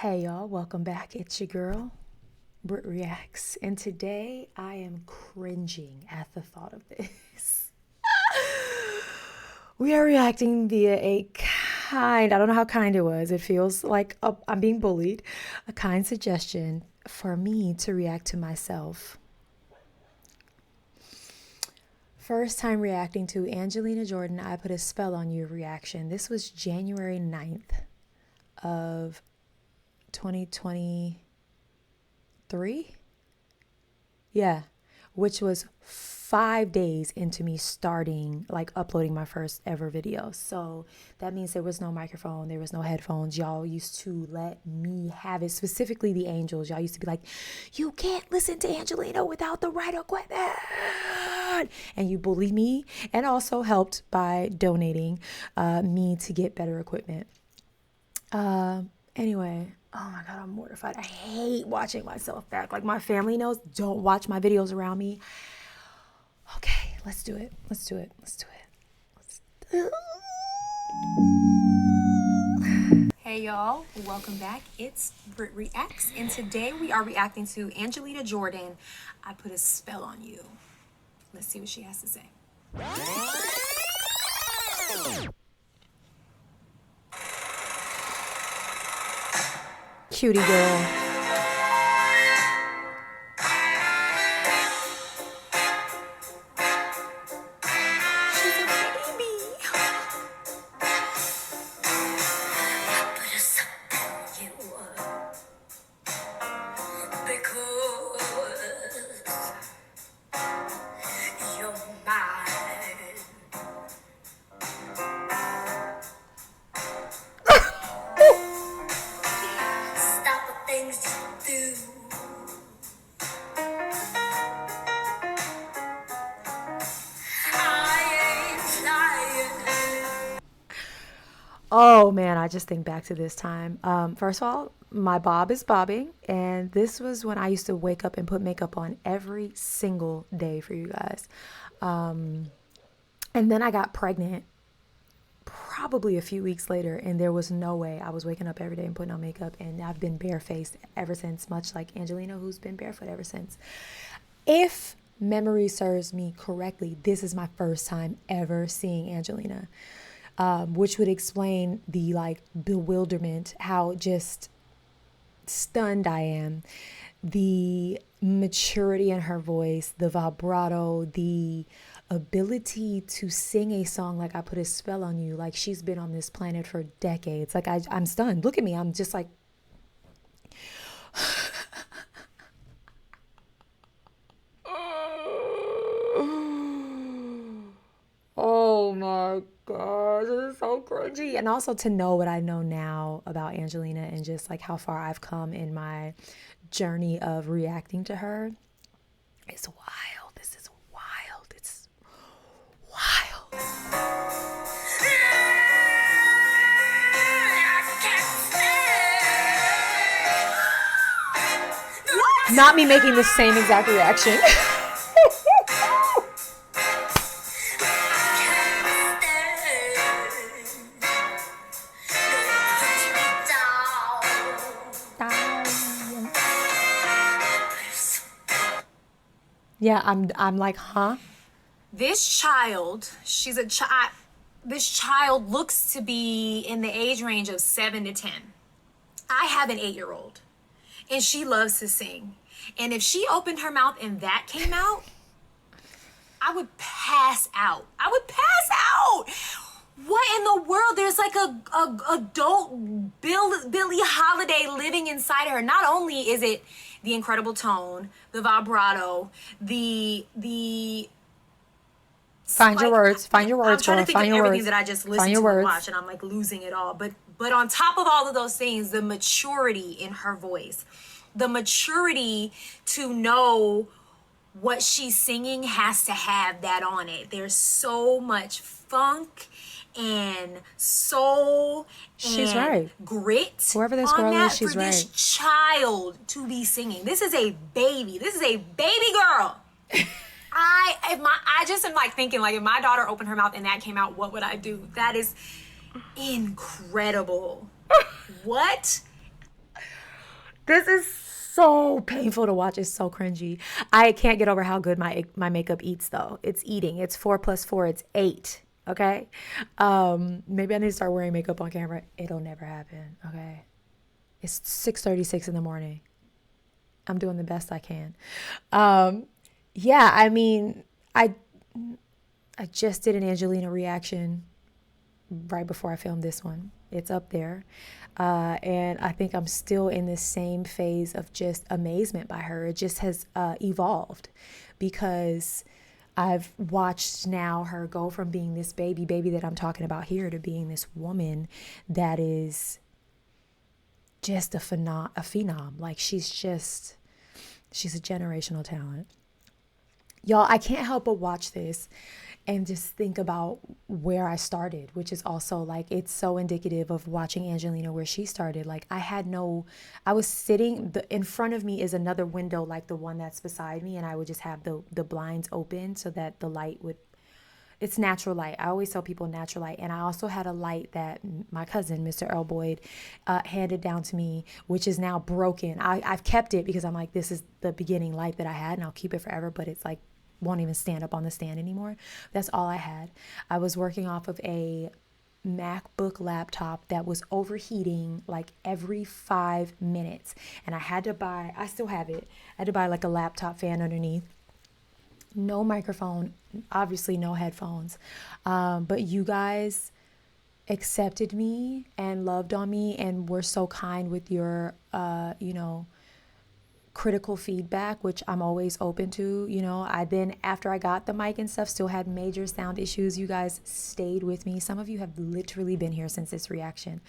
Hey y'all, welcome back. It's your girl, BrittReacts, and today I am cringing at the thought of this. We are reacting via I don't know how kind it was. It feels like I'm being bullied. A kind suggestion for me to react to myself. First time reacting to Angelina Jordan, I Put a Spell on You reaction. This was January 9th of 2023. Yeah, which was 5 days into me starting uploading my first ever video. So that means there was no microphone, there was no headphones. Y'all used to let me have it, specifically the angels. Y'all used to be like, you can't listen to Angelina without the right equipment, and you bullied me, and also helped by donating me to get better equipment. Anyway, oh my God, I'm mortified. I hate watching myself back. Like, my family knows, don't watch my videos around me. Okay, let's do it. Let's do it. Hey y'all, welcome back. It's BrittReacts, and today we are reacting to Angelina Jordan, I Put a Spell on You. Let's see what she has to say. Cutie girl. She's a baby. Oh man, I just think back to this time. First of all, my bob is bobbing, and this was when I used to wake up and put makeup on every single day for you guys. And then I got pregnant probably a few weeks later, and there was no way I was waking up every day and putting on makeup, and I've been barefaced ever since, much like Angelina, who's been barefoot ever since. If memory serves me correctly, this is my first time ever seeing Angelina. Which would explain the bewilderment, how just stunned I am, the maturity in her voice, the vibrato, the ability to sing a song like I Put a Spell on You, like she's been on this planet for decades. Like I'm stunned. Look at me. I'm just like, oh my God, this is so cringy. And also to know what I know now about Angelina and just like how far I've come in my journey of reacting to her. It's wild. This is wild. It's wild. Not me making the same exact reaction. Yeah, I'm like, huh? This child, this child looks to be in the age range of 7 to 10. I have an 8-year-old, and she loves to sing. And if she opened her mouth and that came out, I would pass out. What in the world? There's like a adult Billie Holiday living inside her. Not only is it the incredible tone, the vibrato, the Find your words, I'm trying to think of everything words. that I just listened to and watched, and I'm like losing it all. But on top of all of those things, the maturity in her voice, the maturity to know what she's singing has to have that on it. There's so much funk and soul and grit. Whoever this girl is, she's right. For this child to be singing. This is a baby. This is a baby girl. I just am like thinking, like, if my daughter opened her mouth and that came out, what would I do? That is incredible. What This is so painful to watch. It's so cringy. I can't get over how good my makeup eats though. It's eating. It's 4 plus 4. It's 8. Okay. Maybe I need to start wearing makeup on camera. It'll never happen. Okay. It's 6:36 in the morning. I'm doing the best I can. Yeah, I mean, I just did an Angelina reaction right before I filmed this one. It's up there. And I think I'm still in this same phase of just amazement by her. It just has evolved because I've watched now her go from being this baby that I'm talking about here to being this woman that is just a phenom. Like she's a generational talent. Y'all, I can't help but watch this and just think about where I started, which is also like, it's so indicative of watching Angelina where she started. Like I was sitting, in front of me is another window like the one that's beside me, and I would just have the blinds open so that the light would, it's natural light. I always tell people natural light. And I also had a light that my cousin, Mr. Earl Boyd, handed down to me, which is now broken. I've kept it because I'm like, this is the beginning light that I had and I'll keep it forever, but it's like, won't even stand up on the stand anymore. That's all I had. I was working off of a MacBook laptop that was overheating like every 5 minutes. And I still have it. I had to buy like a laptop fan underneath. No microphone, obviously no headphones. But you guys accepted me and loved on me and were so kind with your, critical feedback, which I'm always open to. I then, after I got the mic and stuff, still had major sound issues. You guys stayed with me. Some of you have literally been here since this reaction.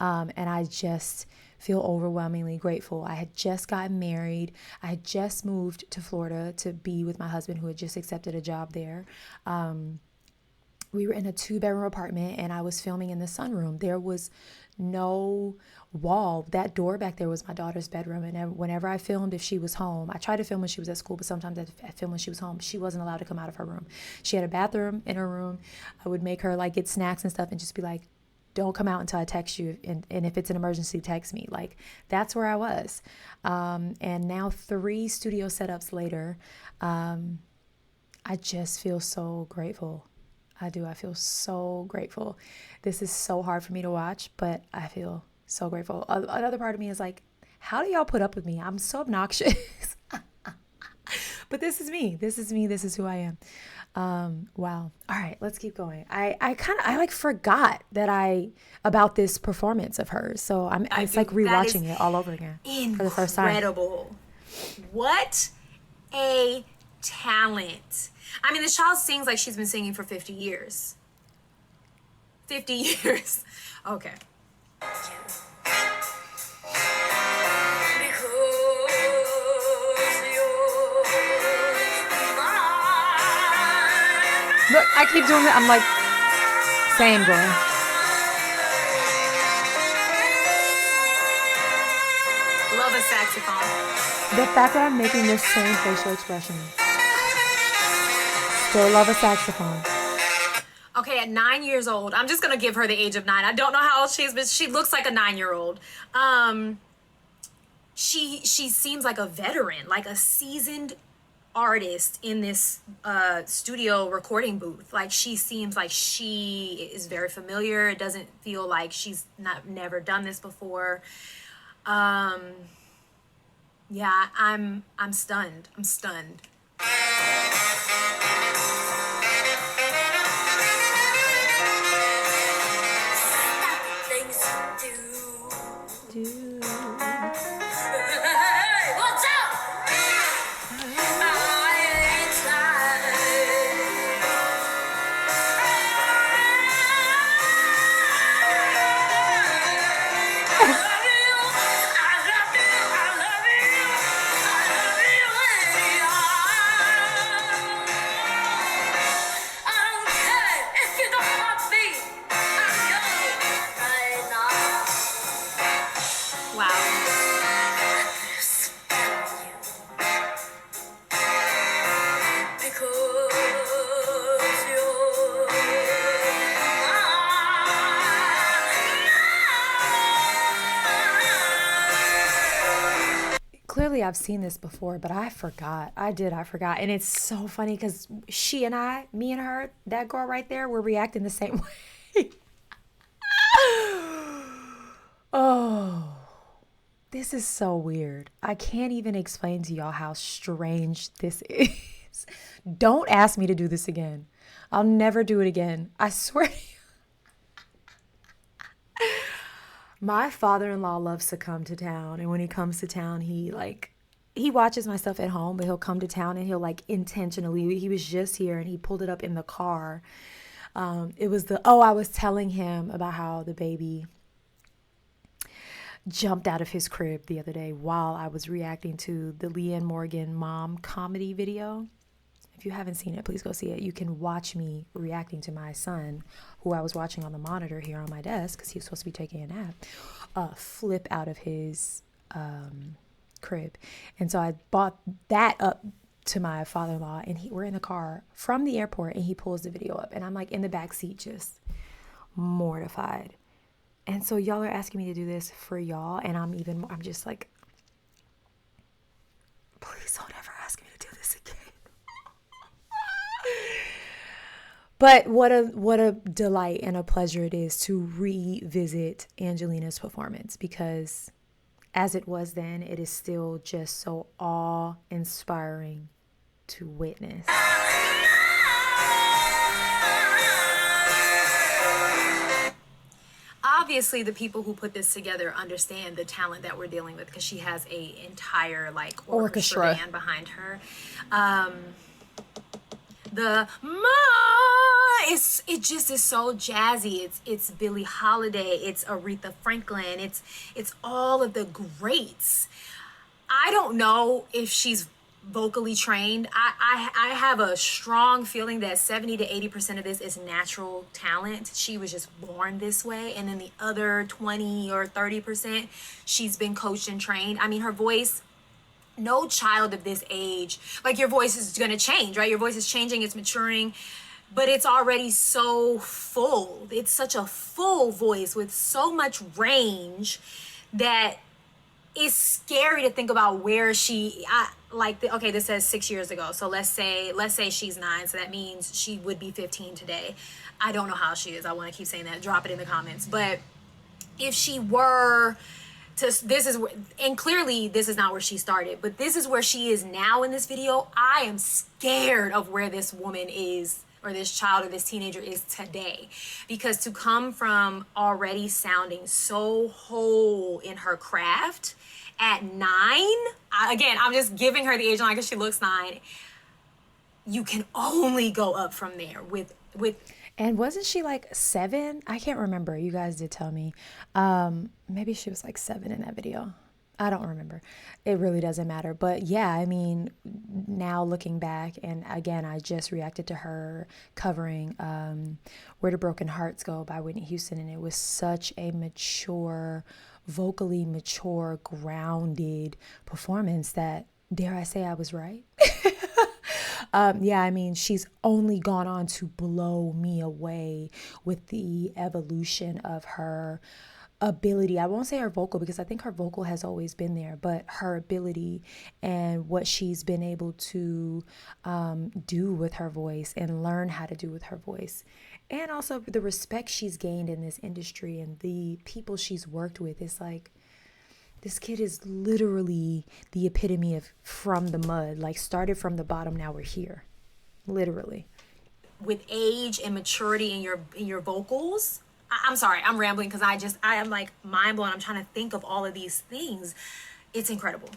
And I just feel overwhelmingly grateful. I had just gotten married. I had just moved to Florida to be with my husband, who had just accepted a job there. We were in a 2-bedroom apartment and I was filming in the sunroom. There was no wall. That door back there was my daughter's bedroom. And whenever I filmed, if she was home, I tried to film when she was at school, but sometimes I filmed when she was home. She wasn't allowed to come out of her room. She had a bathroom in her room. I would make her like get snacks and stuff and just be like, don't come out until I text you. And if it's an emergency, text me. Like, that's where I was. And now 3 studio setups later, I just feel so grateful. I do. I feel so grateful. This is so hard for me to watch, but I feel so grateful. Another part of me is like, how do y'all put up with me? I'm so obnoxious. But this is me. This is me. This is who I am. Wow. All right, let's keep going. I forgot about this performance of hers. So it's like rewatching it all over again for the first time. Incredible. What a talent. I mean, this child sings like she's been singing for 50 years. 50 years. Okay. Look, I keep doing it. I'm like, same girl. Love a saxophone. The fact that I'm making this same facial expression. Still love a saxophone. Okay, at 9 years old, I'm just gonna give her the age of 9. I don't know how old she is, but she looks like a 9-year-old. She seems like a veteran, like a seasoned artist in this studio recording booth. Like, she seems like she is very familiar. It doesn't feel like she's never done this before. Yeah, I'm stunned. I'm stunned. clearly I've seen this before, but I forgot. I forgot. And it's so funny because me and her, that girl right there, we're reacting the same way. Oh, this is so weird. I can't even explain to y'all how strange this is. Don't ask me to do this again. I'll never do it again. I swear to you. My father-in-law loves to come to town, and when he comes to town, he watches my stuff at home, but he'll come to town and he'll like intentionally. He was just here and he pulled it up in the car. I was telling him about how the baby jumped out of his crib the other day while I was reacting to the Leanne Morgan mom comedy video. If you haven't seen it, please go see it. You can watch me reacting to my son, who I was watching on the monitor here on my desk because he was supposed to be taking a nap, flip out of his crib. And so I bought that up to my father-in-law, and we're in the car from the airport, and he pulls the video up, and I'm like in the back seat just mortified. And so y'all are asking me to do this for y'all, and I'm just like, please don't ever ask me to do this again. But what a delight and a pleasure it is to revisit Angelina's performance, because as it was then, it is still just so awe-inspiring to witness. Obviously, the people who put this together understand the talent that we're dealing with, because she has a entire like orchestra band behind her. The it just is so jazzy. It's Billie Holiday, it's Aretha Franklin, it's all of the greats. I don't know if she's vocally trained. I have a strong feeling that 70 to 80% of this is natural talent. She was just born this way, and then the other 20 or 30%, she's been coached and trained. I mean, her voice, no child of this age, like, your voice is going to change, right? Your voice is changing, it's maturing, but it's already so full. It's such a full voice with so much range that it's scary to think about where okay, this says 6 years ago. So let's say she's 9. So that means she would be 15 today. I don't know how she is. I want to keep saying that. Drop it in the comments. But if she were and clearly this is not where she started, but this is where she is now in this video. I am scared of where this woman is, or this child or this teenager is today, because to come from already sounding so whole in her craft at 9, again, I'm just giving her the age line because she looks 9. You can only go up from there with. And wasn't she like 7? I can't remember. You guys did tell me. Maybe she was like 7 in that video. I don't remember. It really doesn't matter. But yeah, I mean, now looking back, and again, I just reacted to her covering Where Do Broken Hearts Go by Whitney Houston, and it was such a mature, vocally mature, grounded performance that, dare I say, I was right? Yeah, I mean, she's only gone on to blow me away with the evolution of her ability. I won't say her vocal, because I think her vocal has always been there, but her ability and what she's been able to do with her voice and learn how to do with her voice. And also the respect she's gained in this industry and the people she's worked with. It's like, this kid is literally the epitome of from the mud, like started from the bottom, now we're here, literally. With age and maturity in your vocals. I'm sorry, I'm rambling because I am like mind blown. I'm trying to think of all of these things. It's incredible.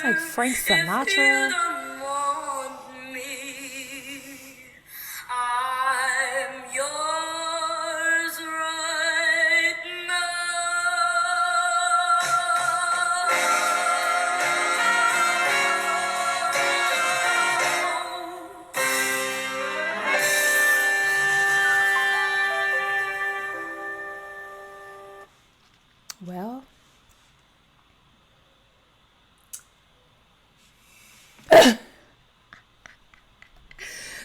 It's like Frank Sinatra.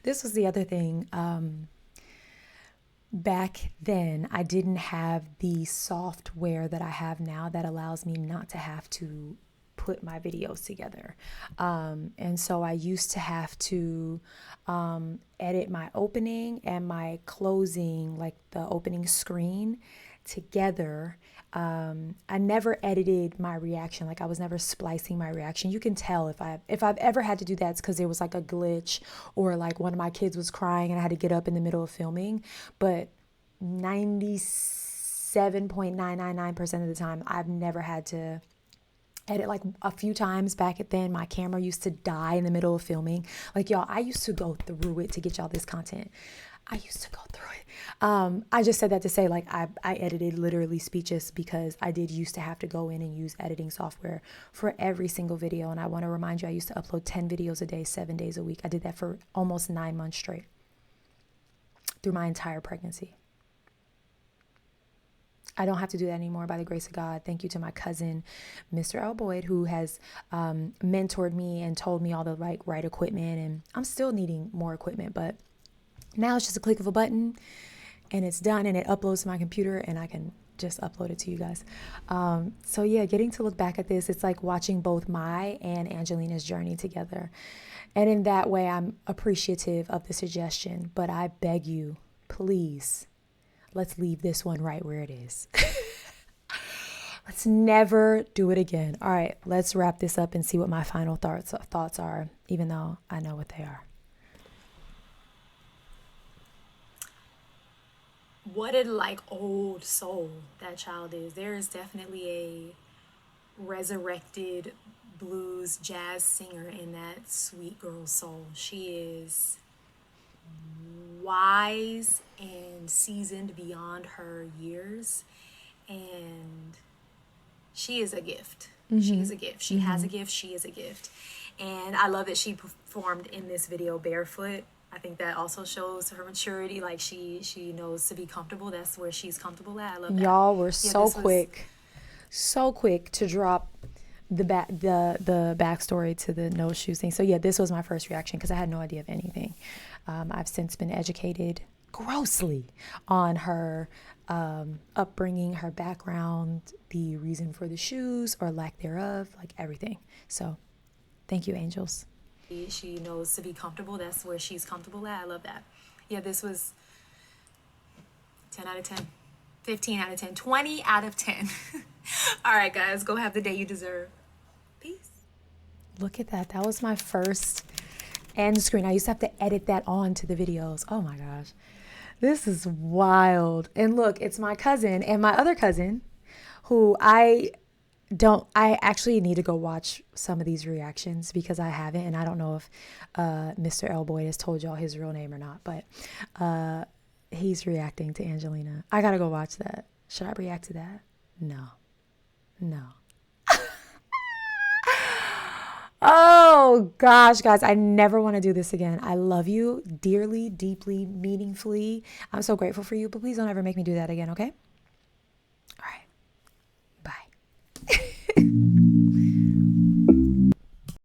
This was the other thing. Back then, I didn't have the software that I have now that allows me not to have to put my videos together. And so I used to have to edit my opening and my closing, like the opening screen, together. I never edited my reaction. Like I was never splicing my reaction. You can tell if I've ever had to do that, it's because there was like a glitch or like one of my kids was crying and I had to get up in the middle of filming. But 97.999% of the time, I've never had to edit. Like a few times back then, my camera used to die in the middle of filming. Like y'all, I used to go through it to get y'all this content. I used to go through it. I just said that to say, like, I edited literally speeches because I did used to have to go in and use editing software for every single video. And I want to remind you, I used to upload 10 videos a day, 7 days a week. I did that for almost 9 months straight through my entire pregnancy. I don't have to do that anymore by the grace of God. Thank you to my cousin, Mr. L. Boyd, who has mentored me and told me all the right equipment. And I'm still needing more equipment, but now it's just a click of a button and it's done and it uploads to my computer and I can just upload it to you guys. So yeah, getting to look back at this, it's like watching both my and Angelina's journey together. And in that way, I'm appreciative of the suggestion, but I beg you, please, let's leave this one right where it is. Let's never do it again. All right, let's wrap this up and see what my final thoughts are, even though I know what they are. What a like old soul that child is. There is definitely a resurrected blues jazz singer in that sweet girl soul. She is wise and seasoned beyond her years, and she is a gift. She is a gift. She has a gift. She is a gift. And I love that she performed in this video barefoot. I think that also shows her maturity. Like she knows to be comfortable. That's where she's comfortable at. I love that. Y'all were so quick to drop the backstory to the no shoes thing. So yeah, this was my first reaction because I had no idea of anything. I've since been educated grossly on her upbringing, her background, the reason for the shoes or lack thereof, like everything. So thank you, angels. She knows to be comfortable. That's where she's comfortable at. I love that. Yeah, this was 10 out of 10, 15 out of 10, 20 out of 10. All right, guys, go have the day you deserve. Peace. Look at that. That was my first end screen. I used to have to edit that on to the videos. Oh my gosh. This is wild. And look, it's my cousin and my other cousin who I actually need to go watch some of these reactions because I haven't, and I don't know if Mr. L. Boyd has told y'all his real name or not, but he's reacting to Angelina. I gotta go watch that. Should I react to that? No. Oh gosh, guys, I never want to do this again. I love you dearly, deeply, meaningfully. I'm so grateful for you, but please don't ever make me do that again, okay?